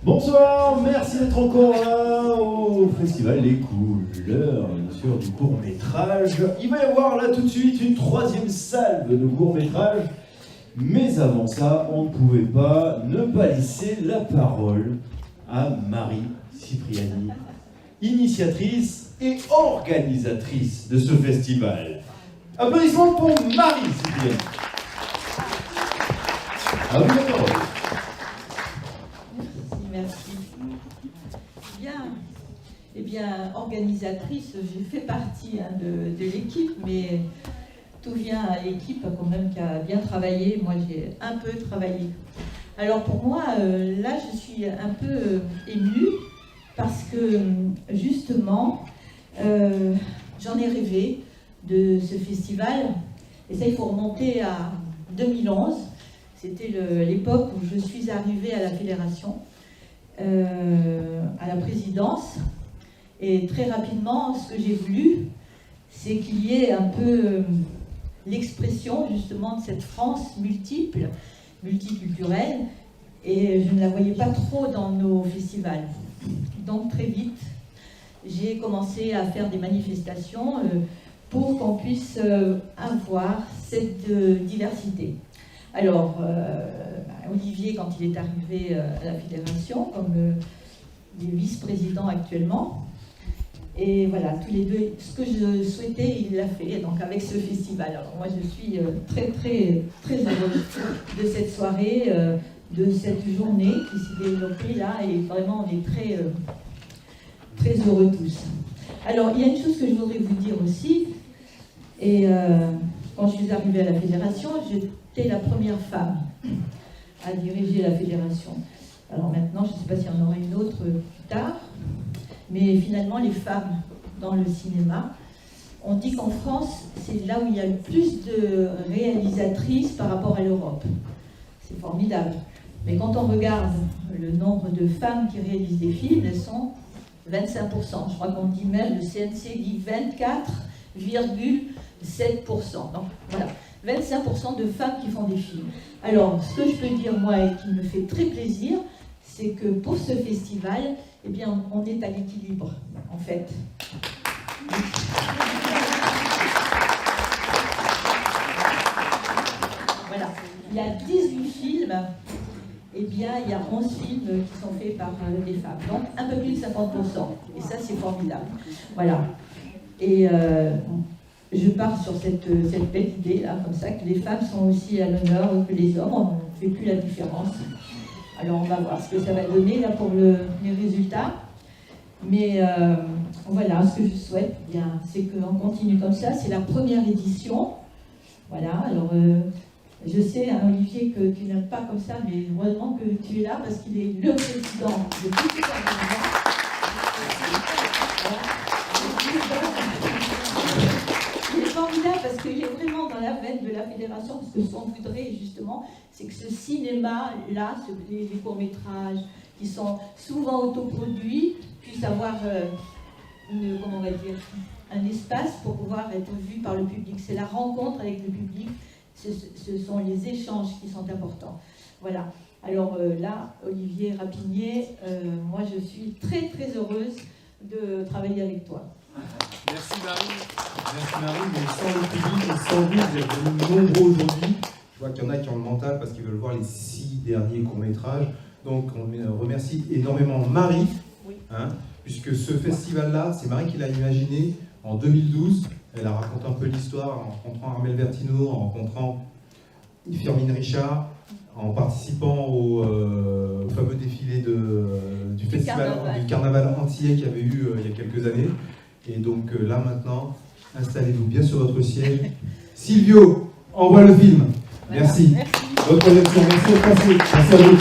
Bonsoir, merci d'être encore là au Festival Les Couleurs, bien sûr, du court-métrage. Il va y avoir là tout de suite une troisième salve de court-métrage. Mais avant ça, on ne pouvait pas ne pas laisser la parole à Marie Cipriani, initiatrice et organisatrice de ce festival. Applaudissements pour Marie Cipriani. À vous la parole. Merci. Bien, organisatrice, j'ai fait partie de l'équipe, mais tout vient à l'équipe quand même qui a bien travaillé. Moi, j'ai un peu travaillé. Alors pour moi, là, je suis un peu émue parce que justement, j'en ai rêvé de ce festival. Et ça, il faut remonter à 2011. C'était l'époque où je suis arrivée à la fédération, à la présidence. Et très rapidement, ce que j'ai voulu, c'est qu'il y ait un peu l'expression justement de cette France multiculturelle. Et je ne la voyais pas trop dans nos festivals. Donc très vite, j'ai commencé à faire des manifestations pour qu'on puisse avoir cette diversité. Alors, Olivier, quand il est arrivé à la fédération, comme il est vice-président actuellement, et voilà, tous les deux, ce que je souhaitais, il l'a fait, donc avec ce festival. Alors moi, je suis très, très, très heureuse de cette soirée, de cette journée qui s'est développée là, et vraiment, on est très, très heureux tous. Alors, il y a une chose que je voudrais vous dire aussi, et quand je suis arrivée à la fédération, j'étais la première femme à diriger la fédération. Alors maintenant, je ne sais pas s'il y en aura une autre plus tard, mais finalement, les femmes dans le cinéma, on dit qu'en France, c'est là où il y a le plus de réalisatrices par rapport à l'Europe. C'est formidable. Mais quand on regarde le nombre de femmes qui réalisent des films, elles sont 25%. Je crois qu'on dit même, le CNC dit 24,7%. Donc voilà, 25% de femmes qui font des films. Alors, ce que je peux dire, moi, et qui me fait très plaisir, c'est que pour ce festival, eh bien, on est à l'équilibre, en fait. Voilà. Il y a 18 films, eh bien, il y a 11 films qui sont faits par des femmes. Donc, un peu plus de 50%. Et ça, c'est formidable. Voilà. Et je pars sur cette belle idée-là, comme ça, que les femmes sont aussi à l'honneur que les hommes. On ne fait plus la différence. Alors, on va voir ce que ça va donner là pour les résultats. Mais voilà, ce que je souhaite, bien, c'est qu'on continue comme ça. C'est la première édition. Voilà, alors je sais, hein, Olivier, que tu n'aimes pas comme ça, mais heureusement que tu es là parce qu'il est le président de tout cet événement. Il est formidable parce qu'il est vraiment dans la veine de la fédération, parce que ce qu'on voudrait justement, c'est que ce cinéma-là, les courts-métrages qui sont souvent autoproduits, puissent avoir comment on va dire, un espace pour pouvoir être vu par le public. C'est la rencontre avec le public, ce sont les échanges qui sont importants. Voilà. Alors là, Olivier Rapinier, moi je suis très très heureuse de travailler avec toi. Merci Marie. Merci Marie, mais sans le public et sans vous, vous êtes venus nombreux aujourd'hui. Je vois qu'il y en a qui ont le mental parce qu'ils veulent voir les 6 derniers courts-métrages. Donc on remercie énormément Marie, Oui. Puisque ce festival-là, c'est Marie qui l'a imaginé en 2012. Elle a raconté un peu l'histoire en rencontrant Armel Vertino, en rencontrant Firmin Richard, en participant au fameux défilé du festival du carnaval antillais qu'il y avait eu il y a quelques années. Et donc là maintenant, installez-vous bien sur votre siège. Silvio, envoie le film. Voilà. Merci. Merci. Votre projection, merci d'être passé. Merci à vous.